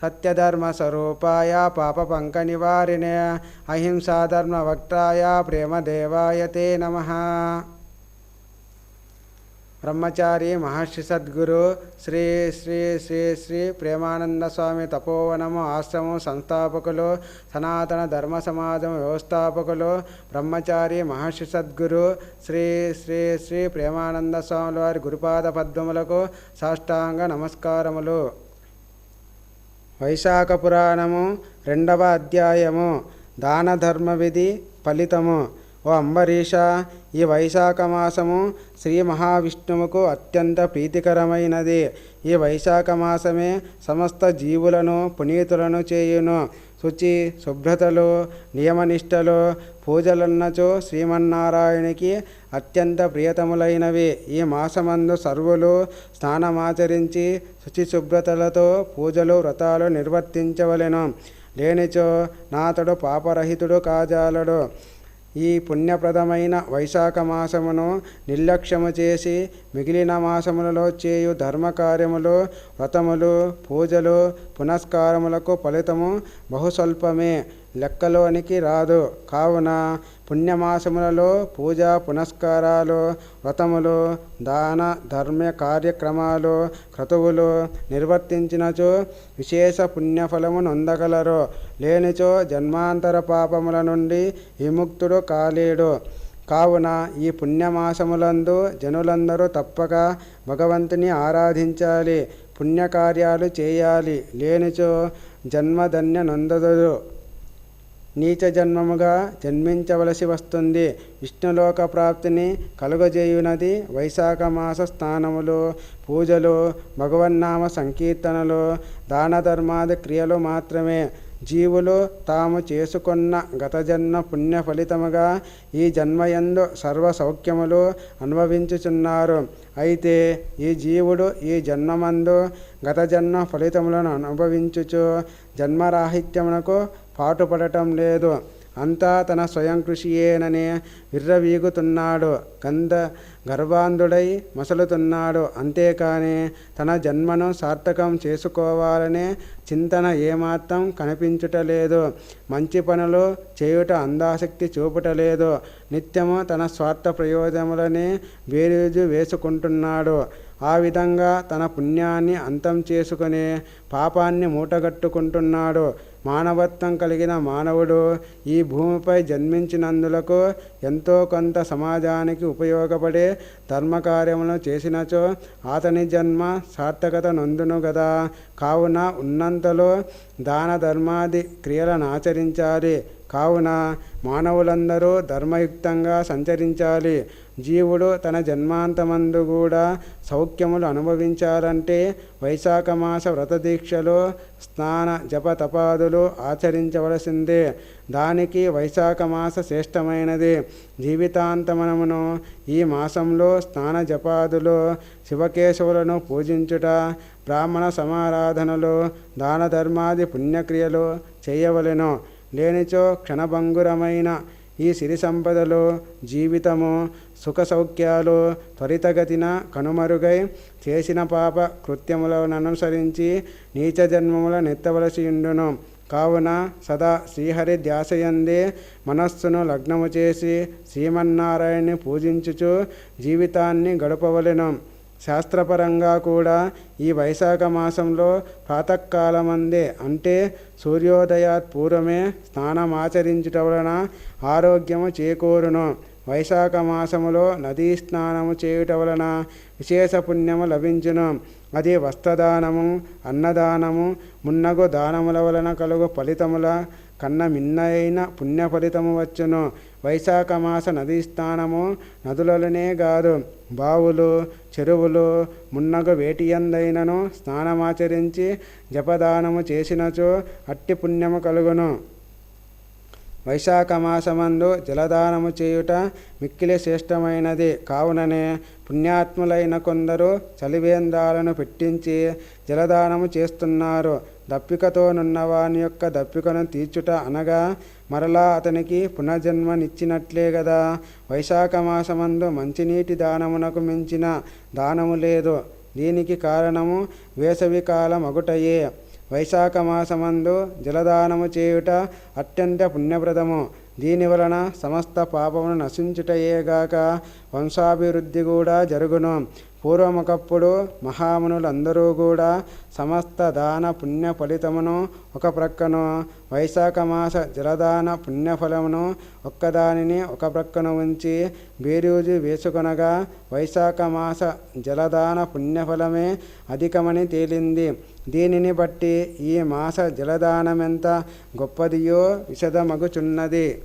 సత్యధర్మస్వరూపాయ పాపపంకనివారిణే అహింసాధర్మవక్త్రాయ ప్రేమదేవాయ తే నమః. బ్రహ్మచారి మహర్షి సద్గురు శ్రీ శ్రీ శ్రీ శ్రీ ప్రేమానంద స్వామి తపోవనము ఆశ్రమం సంస్థాపకులు, సనాతన ధర్మ సమాజం వ్యవస్థాపకులు, బ్రహ్మచారి మహర్షి సద్గురు శ్రీ శ్రీ శ్రీ ప్రేమానంద స్వాముల వారి గురుపాద పద్మములకు సాష్టాంగ నమస్కారములు. వైశాఖ పురాణము 2వ అధ్యాయము దాన ధర్మ విధి ఫలితము. ఓ అంబరీష, ఈ వైశాఖ మాసము శ్రీ మహావిష్ణువుకు అత్యంత ప్రీతికరమైనది. ఈ వైశాఖ మాసమే సమస్త జీవులను పునీతులను చేయును. శుచి శుభ్రతలు నియమనిష్టలు పూజలున్నచో శ్రీమన్నారాయణునికి అత్యంత ప్రియతములైనవి. ఈ మాసమందు సర్వులు స్నానమాచరించి శుచి శుభ్రతలతో పూజలు వ్రతాలు నిర్వర్తించవలెను. లేనిచో నాతడు పాపరహితుడు కాజాలడు. ఈ పుణ్యప్రదమైన వైశాఖ మాసమును నిర్లక్ష్యము చేసి మిగిలిన మాసములలో చేయు ధర్మకార్యములు వ్రతములు పూజలు పునస్కారములకు ఫలితము బహుస్వల్పమే, లెక్కలోనికి రాదు. కావున పుణ్యమాసములలో పూజా పునస్కారాలు వ్రతములు దాన ధర్మ కార్యక్రమాలు క్రతువులు నిర్వర్తించినచో విశేష పుణ్యఫలము నొందగలరు. లేనిచో జన్మాంతర పాపముల నుండి విముక్తుడు కాలేడు. కావున ఈ పుణ్యమాసములందు జనులందరూ తప్పక భగవంతుని ఆరాధించాలి, పుణ్యకార్యాలు చేయాలి. లేనిచో జన్మధన్య నొందదు, నీచ జన్మముగా జన్మించవలసి వస్తుంది. విష్ణులోక ప్రాప్తిని కలుగజేయునది వైశాఖ మాస స్నానములు, పూజలు, భగవన్నామ సంకీర్తనలు, దాన ధర్మాది క్రియలు మాత్రమే. జీవులు తాము చేసుకున్న గత జన్మ పుణ్య ఫలితముగా ఈ జన్మయందు సర్వ సౌఖ్యములు అనుభవించుచున్నారు. అయితే ఈ జీవుడు ఈ జన్మమందు గత జన్మ ఫలితములను అనుభవించుచు జన్మరాహిత్యమునకు పాటుపడటం లేదు. అంతా తన స్వయం కృషియేనని విర్రవీగుతున్నాడు, గర్వాంధుడై మసలుతున్నాడు. అంతేకాని తన జన్మను సార్థకం చేసుకోవాలనే చింతన ఏమాత్రం కనిపించుటలేదు. మంచి పనులు చేయుట అందాసక్తి చూపుటలేదు. నిత్యము తన స్వార్థ ప్రయోజనములని బేరీజు వేసుకుంటున్నాడు. ఆ విధంగా తన పుణ్యాన్ని అంతం చేసుకుని పాపాన్ని మూటగట్టుకుంటున్నాడు. మానవత్వం కలిగిన మానవుడు ఈ భూమిపై జన్మించినందులకు ఎంతో కొంత సమాజానికి ఉపయోగపడే ధర్మకార్యములను చేసినచో అతని జన్మ సార్థకత నొందును గదా. కావున ఉన్నంతలో దాన ధర్మాది క్రియలను ఆచరించాలి. కావున మానవులందరూ ధర్మయుక్తంగా సంచరించాలి. జీవుడు తన జన్మాంతమందు కూడా సౌఖ్యములు అనుభవించాలంటే వైశాఖ మాస వ్రతదీక్షలు స్నాన జప తపాదులు ఆచరించవలసిందే. దానికి వైశాఖ మాస శ్రేష్టమైనది. జీవితాంతమనమును ఈ మాసంలో స్నాన జపాదులు శివకేశవులను పూజించుట, బ్రాహ్మణ సమారాధనలు దాన ధర్మాది పుణ్యక్రియలు చేయవలెను. లేనిచో క్షణభంగురమైన ఈ సిరి సంపదలు జీవితము సుఖ సౌఖ్యాలు త్వరితగతిన కనుమరుగై చేసిన పాప కృత్యములను అనుసరించి నీచ జన్మముల నెత్తవలసి ఉండును. కావున సదా శ్రీహరి ధ్యాసయందే మనస్సును లగ్నము చేసి శ్రీమన్నారాయణ్ణి పూజించుచు జీవితాన్ని గడపవలెను. శాస్త్రపరంగా కూడా ఈ వైశాఖ మాసంలో ప్రాతకాలమందే అంటే సూర్యోదయాత్ పూర్వమే స్నానమాచరించుట వలన ఆరోగ్యము చేకూరును. వైశాఖ మాసములో నదీ స్నానము చేయుట వలన విశేష పుణ్యము లభించును. అది వస్త్రదానము అన్నదానము మున్నగు దానముల వలన కలుగు ఫలితముల కన్న మిన్నైన పుణ్య ఫలితము వచ్చును. వైశాఖ మాస నదీ స్నానము నదులనే కాదు, బావులు చెరువులు మున్నగు వేటియందైనను స్నానమాచరించి జపదానము చేసినచో అట్టి పుణ్యము కలుగును. వైశాఖ మాసమందు జలదానము చేయుట మిక్కిలి శ్రేష్టమైనది. కావుననే పుణ్యాత్ములైన కొందరు చలివేంద్రాలను పెట్టించి జలదానము చేస్తున్నారు. దప్పికతోనున్న వాని యొక్క దప్పికను తీర్చుట అనగా మరలా అతనికి పునర్జన్మనిచ్చినట్లే గదా. వైశాఖ మాసమందు మంచినీటి దానమునకు మించిన దానము లేదు. దీనికి కారణము వేసవి కాలం అగుటయే. వైశాఖ మాసమందు జలదానము చేయుట అత్యంత పుణ్యప్రదము. దీనివలన సమస్త పాపమును నశించుటయేగాక వంశాభివృద్ధి కూడా జరుగును. పూర్వమొకప్పుడు మహామునులందరూ కూడా సమస్త దాన పుణ్య ఫలితమును ఒక ప్రక్కను, వైశాఖ మాస జలదాన పుణ్యఫలమును ఒక్కదానిని ఒక ప్రక్కను ఉంచి బేరీజు వేసుకొనగా వైశాఖ మాస జలదాన పుణ్యఫలమే అధికమని తేలింది. దీనిని బట్టి ఈ మాస జలదానమెంత గొప్పదియో విశదమగుచున్నది.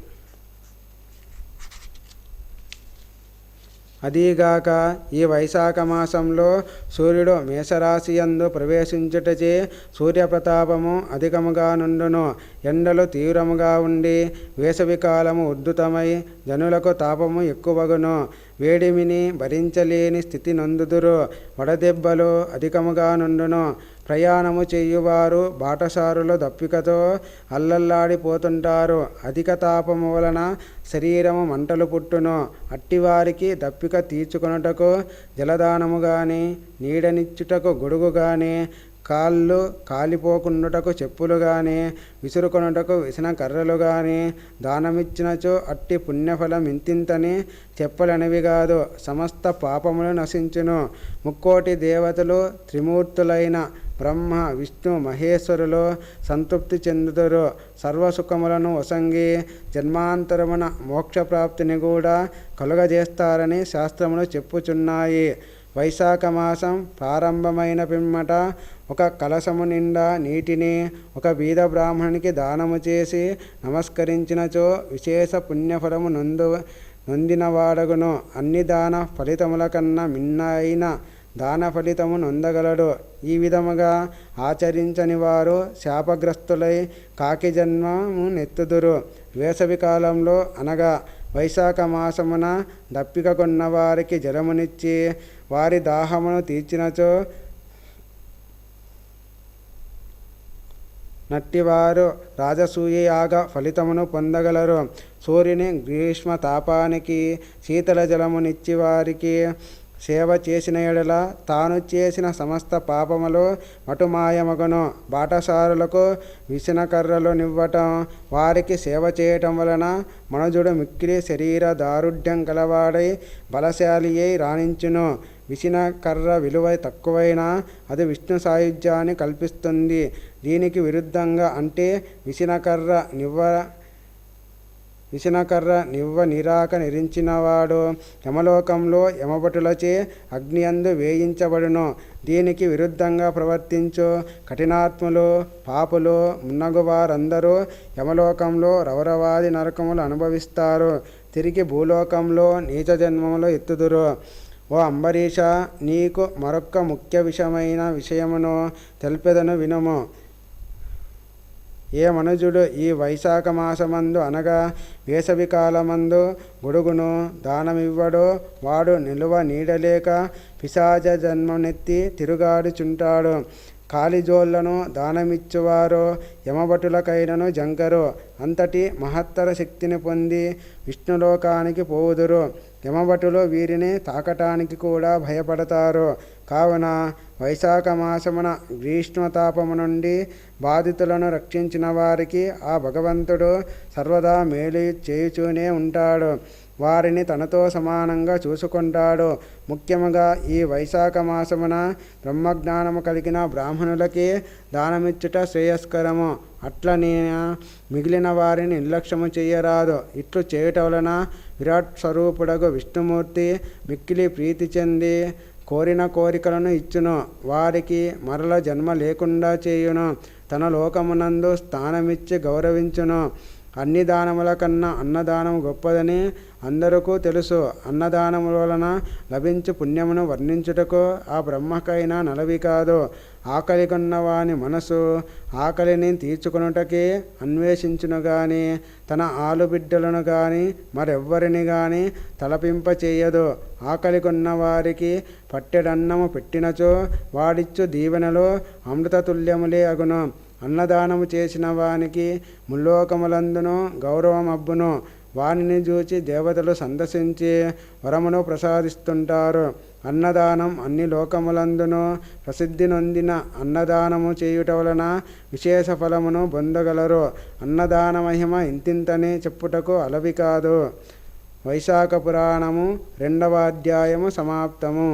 అదీగాక ఈ వైశాఖ మాసంలో సూర్యుడు మేషరాశియందు ప్రవేశించుటచే సూర్యప్రతాపము అధికముగా నుండును. ఎండలు తీవ్రముగా ఉండి వేసవికాలము ఉద్ధృతమై జనులకు తాపము ఎక్కువగును. వేడిమిని భరించలేని స్థితి నొందుదురు. వడదెబ్బలు అధికముగా నుండును. ప్రయాణము చేయువారు బాటసారులు దప్పికతో అల్లల్లాడిపోతుంటారు. అధిక తాపము వలన శరీరము మంటలు పుట్టును. అట్టివారికి దప్పిక తీర్చుకొనుటకు జలదానము గాని, నీడనిచ్చుటకు గొడుగు గాని, కాళ్ళు కాలిపోకుండుటకు చెప్పులు గాని, విసురుకొనుటకు విసిన కర్రలు గాని దానమిచ్చినచో అట్టి పుణ్యఫలం ఇంతింతని చెప్పలనివి కాదు. సమస్త పాపములు నశించును. ముక్కోటి దేవతలు త్రిమూర్తులైన బ్రహ్మ విష్ణు మహేశ్వరులు సంతృప్తి చెందుతారు. సర్వసుఖములను వసంగి జన్మాంతరమున మోక్షప్రాప్తిని కూడా కలుగజేస్తారని శాస్త్రములు చెప్పుచున్నాయి. వైశాఖ మాసం ప్రారంభమైన పిమ్మట ఒక కలశము నిండా నీటిని ఒక బీద బ్రాహ్మణునికి దానము చేసి నమస్కరించినచో విశేష పుణ్యఫలము నొందినవాడగును. అన్ని దాన ఫలితముల కన్నా మిన్నైన దాన ఫలితము నొందగలడు. ఈ విధముగా ఆచరించని వారు శాపగ్రస్తులై కాకి జన్మము నెత్తుదురు. వేసవి కాలంలో అనగా వైశాఖ మాసమున దప్పిక కొన్న వారికి జలమునిచ్చి వారి దాహమును తీర్చినచో నట్టివారు రాజసూయ యాగ ఫలితమును పొందగలరు. సూర్యుని గ్రీష్మ తాపానికి శీతల జలమునిచ్చి వారికి సేవ చేసిన ఎడల తాను చేసిన సమస్త పాపములు మటుమాయమగును. బాటసారులకు విసనకర్రలు నివ్వటం, వారికి సేవ చేయటం వలన మనుజుడు మిక్కిలి శరీర దారుఢ్యం కలవాడై బలశాలి అయి రాణించును. విసిన కర్ర విలువ తక్కువైనా అది విష్ణు సాయుధ్యాన్ని కల్పిస్తుంది. దీనికి విరుద్ధంగా అంటే విసనకర్ర నివ్వ నిరాక నిరించినవాడు యమలోకంలో యమభటులచే అగ్నియందు వేయించబడును. దీనికి విరుద్ధంగా ప్రవర్తించు కఠినాత్ములు పాపులు మున్నగువారందరూ యమలోకంలో రౌరవాది నరకములు అనుభవిస్తారు. తిరిగి భూలోకంలో నీచ జన్మములు ఎత్తుదురు. ఓ అంబరీష, నీకు మరొక్క ముఖ్య విషయమును తెలిపెదను వినుము. ఏ మనుజుడు ఈ వైశాఖ మాసమందు అనగా వేసవి కాలమందు గొడుగును దానమివ్వడో వాడు నిలువ నీడలేక పిశాచ జన్మనెత్తి తిరుగాడుచుంటాడు. కాలిజోళ్లను దానమిచ్చువారు యమభటులకైనను జంకరు. అంతటి మహత్తర శక్తిని పొంది విష్ణులోకానికి పోవుదురు. యమభటులు వీరిని తాకటానికి కూడా భయపడతారు. కావున వైశాఖ మాసమున గ్రీష్మతాపము నుండి బాధితులను రక్షించిన వారికి ఆ భగవంతుడు సర్వదా మేలు చేయుచూనే ఉంటాడు. వారిని తనతో సమానంగా చూసుకుంటాడు. ముఖ్యముగా ఈ వైశాఖ మాసమున బ్రహ్మజ్ఞానము కలిగిన బ్రాహ్మణులకి దానమిచ్చుట శ్రేయస్కరము. అట్లనే మిగిలిన వారిని నిర్లక్ష్యము చేయరాదు. ఇట్లు చేయుట వలన విరాట్ స్వరూపుడగు విష్ణుమూర్తి మిక్కిలి ప్రీతి చెంది కోరిన కోరికలను ఇచ్చును. వారికి మరల జన్మ లేకుండా చేయును. తన లోకమునందు స్థానమిచ్చి గౌరవించును. అన్ని దానముల కన్నా అన్నదానము గొప్పదని అందరికీ తెలుసు. అన్నదానముల వలన లభించు పుణ్యమును వర్ణించుటకు ఆ బ్రహ్మకైనా నలవి కాదు. ఆకలి కొన్నవాని మనసు ఆకలిని తీర్చుకొనుటకే అన్వేషించును గాని తన ఆలుబిడ్డలను గాని మరెవ్వరిని గాని తలపింపచేయదు. ఆకలి కొన్నవారికి పట్టెడన్నము పెట్టినచో వాడిచ్చు దీవెనలో అమృతతుల్యములే అగును. అన్నదానము చేసిన వానికి ముల్లోకములందును గౌరవం అబ్బును. వానిని చూచి దేవతలు సందర్శించి వరమును ప్రసాదిస్తుంటారు. అన్నదానం అన్ని లోకములందును ప్రసిద్ధి నొందిన అన్నదానము చేయుట వలన విశేష ఫలమును పొందగలరు. అన్నదాన మహిమ ఇంతింతని చెప్పుటకు అలవి కాదు. వైశాఖ పురాణము 2వ అధ్యాయము సమాప్తము.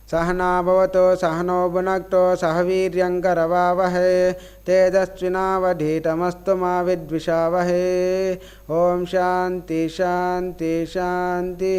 सहना भवतो सहनो भुनक्तो सह वीर्यङ्करवावहै तेजस्विनावधीतमस्तु मा विद्विषावहै. ओम शांति शांति शांति.